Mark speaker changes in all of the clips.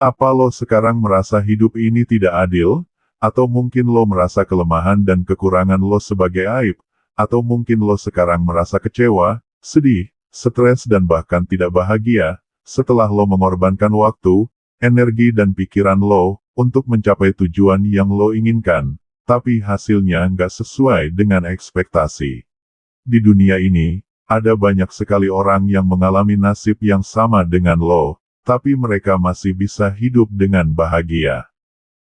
Speaker 1: Apa lo sekarang merasa hidup ini tidak adil? Atau mungkin lo merasa kelemahan dan kekurangan lo sebagai aib? Atau mungkin lo sekarang merasa kecewa, sedih, stres dan bahkan tidak bahagia, setelah lo mengorbankan waktu, energi dan pikiran lo, untuk mencapai tujuan yang lo inginkan, tapi hasilnya nggak sesuai dengan ekspektasi. Di dunia ini, ada banyak sekali orang yang mengalami nasib yang sama dengan lo, tapi mereka masih bisa hidup dengan bahagia.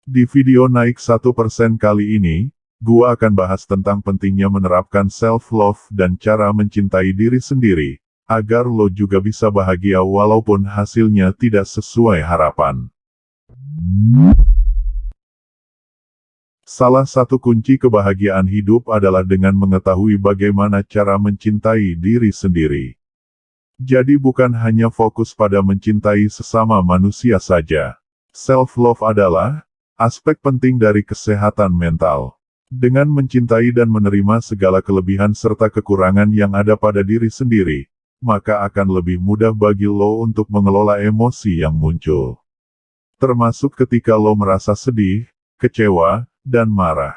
Speaker 1: Di video naik 1% kali ini, gua akan bahas tentang pentingnya menerapkan self-love dan cara mencintai diri sendiri, agar lo juga bisa bahagia walaupun hasilnya tidak sesuai harapan. Salah satu kunci kebahagiaan hidup adalah dengan mengetahui bagaimana cara mencintai diri sendiri. Jadi bukan hanya fokus pada mencintai sesama manusia saja. Self-love adalah aspek penting dari kesehatan mental. Dengan mencintai dan menerima segala kelebihan serta kekurangan yang ada pada diri sendiri, maka akan lebih mudah bagi lo untuk mengelola emosi yang muncul. Termasuk ketika lo merasa sedih, kecewa, dan marah.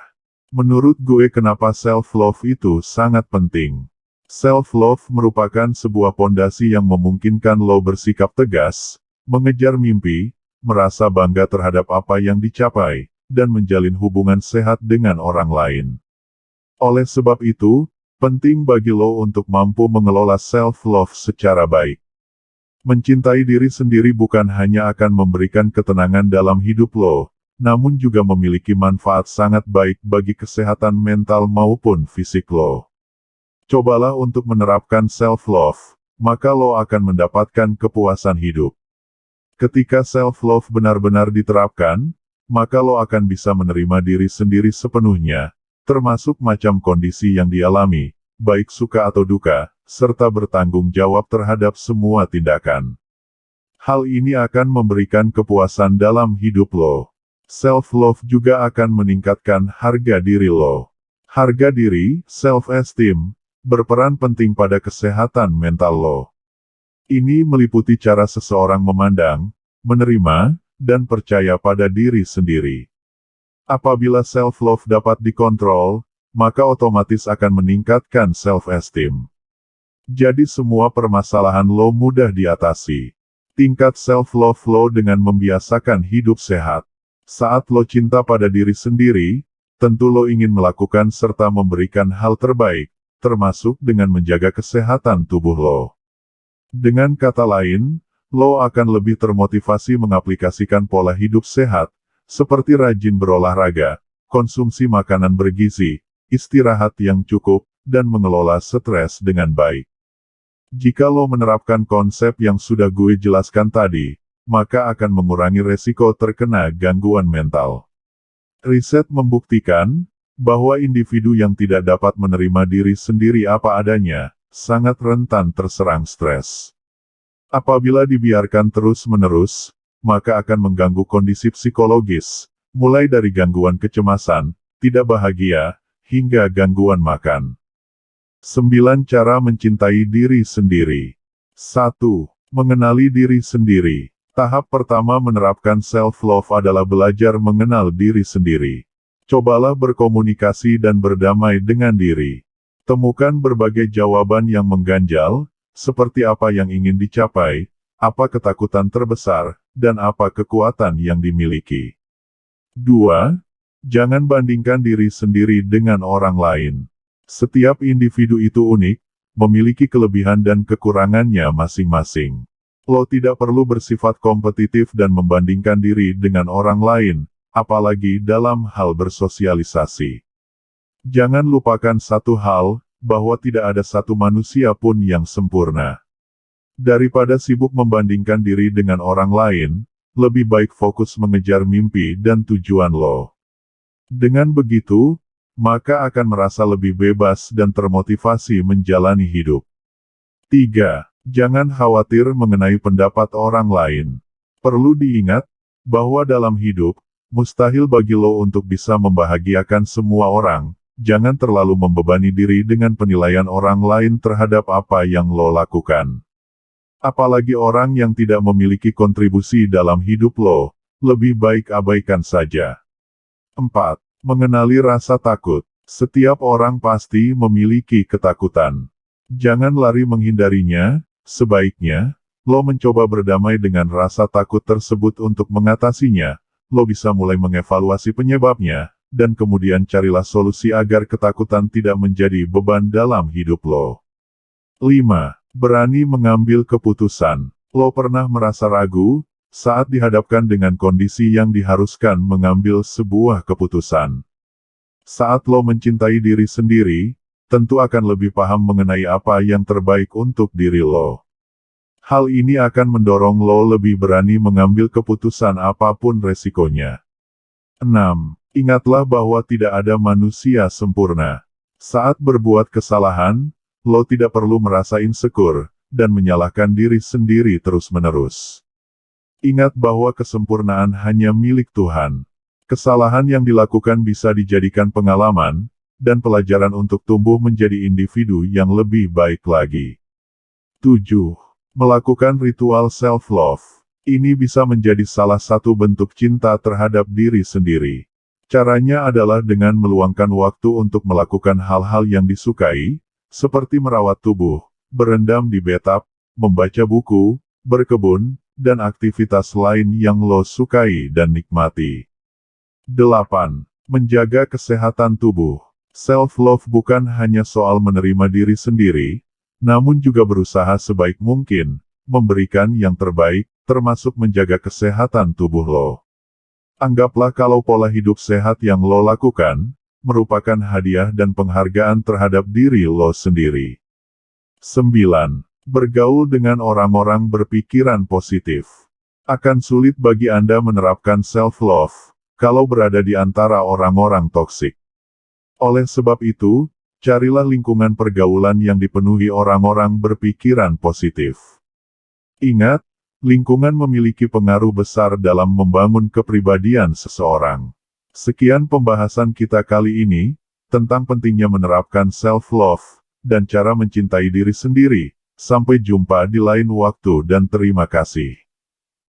Speaker 1: Menurut gue kenapa self-love itu sangat penting. Self-love merupakan sebuah pondasi yang memungkinkan lo bersikap tegas, mengejar mimpi, merasa bangga terhadap apa yang dicapai, dan menjalin hubungan sehat dengan orang lain. Oleh sebab itu, penting bagi lo untuk mampu mengelola self-love secara baik. Mencintai diri sendiri bukan hanya akan memberikan ketenangan dalam hidup lo, namun juga memiliki manfaat sangat baik bagi kesehatan mental maupun fisik lo. Cobalah untuk menerapkan self-love, maka lo akan mendapatkan kepuasan hidup. Ketika self-love benar-benar diterapkan, maka lo akan bisa menerima diri sendiri sepenuhnya, termasuk macam kondisi yang dialami, baik suka atau duka, serta bertanggung jawab terhadap semua tindakan. Hal ini akan memberikan kepuasan dalam hidup lo. Self-love juga akan meningkatkan harga diri lo. Harga diri, self-esteem, berperan penting pada kesehatan mental lo. Ini meliputi cara seseorang memandang, menerima, dan percaya pada diri sendiri. Apabila self-love dapat dikontrol, maka otomatis akan meningkatkan self-esteem. Jadi semua permasalahan lo mudah diatasi. Tingkat self-love lo dengan membiasakan hidup sehat. Saat lo cinta pada diri sendiri, tentu lo ingin melakukan serta memberikan hal terbaik, termasuk dengan menjaga kesehatan tubuh lo. Dengan kata lain, lo akan lebih termotivasi mengaplikasikan pola hidup sehat, seperti rajin berolahraga, konsumsi makanan bergizi, istirahat yang cukup, dan mengelola stres dengan baik. Jika lo menerapkan konsep yang sudah gue jelaskan tadi, maka akan mengurangi resiko terkena gangguan mental. Riset membuktikan bahwa individu yang tidak dapat menerima diri sendiri apa adanya, sangat rentan terserang stres. Apabila dibiarkan terus-menerus, maka akan mengganggu kondisi psikologis, mulai dari gangguan kecemasan, tidak bahagia, hingga gangguan makan. 9 cara mencintai diri sendiri. 1. Mengenali diri sendiri. Tahap pertama menerapkan self-love adalah belajar mengenal diri sendiri. Cobalah berkomunikasi dan berdamai dengan diri. Temukan berbagai jawaban yang mengganjal, seperti apa yang ingin dicapai, apa ketakutan terbesar, dan apa kekuatan yang dimiliki. 2. Jangan bandingkan diri sendiri dengan orang lain. Setiap individu itu unik, memiliki kelebihan dan kekurangannya masing-masing. Lo tidak perlu bersifat kompetitif dan membandingkan diri dengan orang lain, apalagi dalam hal bersosialisasi. Jangan lupakan satu hal, bahwa tidak ada satu manusia pun yang sempurna. Daripada sibuk membandingkan diri dengan orang lain, lebih baik fokus mengejar mimpi dan tujuan lo. Dengan begitu, maka akan merasa lebih bebas dan termotivasi menjalani hidup. 3. Jangan khawatir mengenai pendapat orang lain. Perlu diingat, bahwa dalam hidup, mustahil bagi lo untuk bisa membahagiakan semua orang. Jangan terlalu membebani diri dengan penilaian orang lain terhadap apa yang lo lakukan. Apalagi orang yang tidak memiliki kontribusi dalam hidup lo, lebih baik abaikan saja. 4. Mengenali rasa takut. Setiap orang pasti memiliki ketakutan. Jangan lari menghindarinya, sebaiknya, lo mencoba berdamai dengan rasa takut tersebut untuk mengatasinya. Lo bisa mulai mengevaluasi penyebabnya, dan kemudian carilah solusi agar ketakutan tidak menjadi beban dalam hidup lo. 5. Berani mengambil keputusan. Lo pernah merasa ragu saat dihadapkan dengan kondisi yang diharuskan mengambil sebuah keputusan. Saat lo mencintai diri sendiri, tentu akan lebih paham mengenai apa yang terbaik untuk diri lo. Hal ini akan mendorong lo lebih berani mengambil keputusan apapun resikonya. 6. Ingatlah bahwa tidak ada manusia sempurna. Saat berbuat kesalahan, lo tidak perlu merasa insecure, dan menyalahkan diri sendiri terus-menerus. Ingat bahwa kesempurnaan hanya milik Tuhan. Kesalahan yang dilakukan bisa dijadikan pengalaman, dan pelajaran untuk tumbuh menjadi individu yang lebih baik lagi. 7. Melakukan ritual self-love. Ini bisa menjadi salah satu bentuk cinta terhadap diri sendiri. Caranya adalah dengan meluangkan waktu untuk melakukan hal-hal yang disukai, seperti merawat tubuh, berendam di bathtub, membaca buku, berkebun, dan aktivitas lain yang lo sukai dan nikmati. 8. Menjaga kesehatan tubuh. Self-love bukan hanya soal menerima diri sendiri, namun juga berusaha sebaik mungkin, memberikan yang terbaik, termasuk menjaga kesehatan tubuh lo. Anggaplah kalau pola hidup sehat yang lo lakukan, merupakan hadiah dan penghargaan terhadap diri lo sendiri. 9. Bergaul dengan orang-orang berpikiran positif. Akan sulit bagi Anda menerapkan self-love, kalau berada di antara orang-orang toksik. Oleh sebab itu, carilah lingkungan pergaulan yang dipenuhi orang-orang berpikiran positif. Ingat, lingkungan memiliki pengaruh besar dalam membangun kepribadian seseorang. Sekian pembahasan kita kali ini, tentang pentingnya menerapkan self-love, dan cara mencintai diri sendiri. Sampai jumpa di lain waktu dan terima kasih.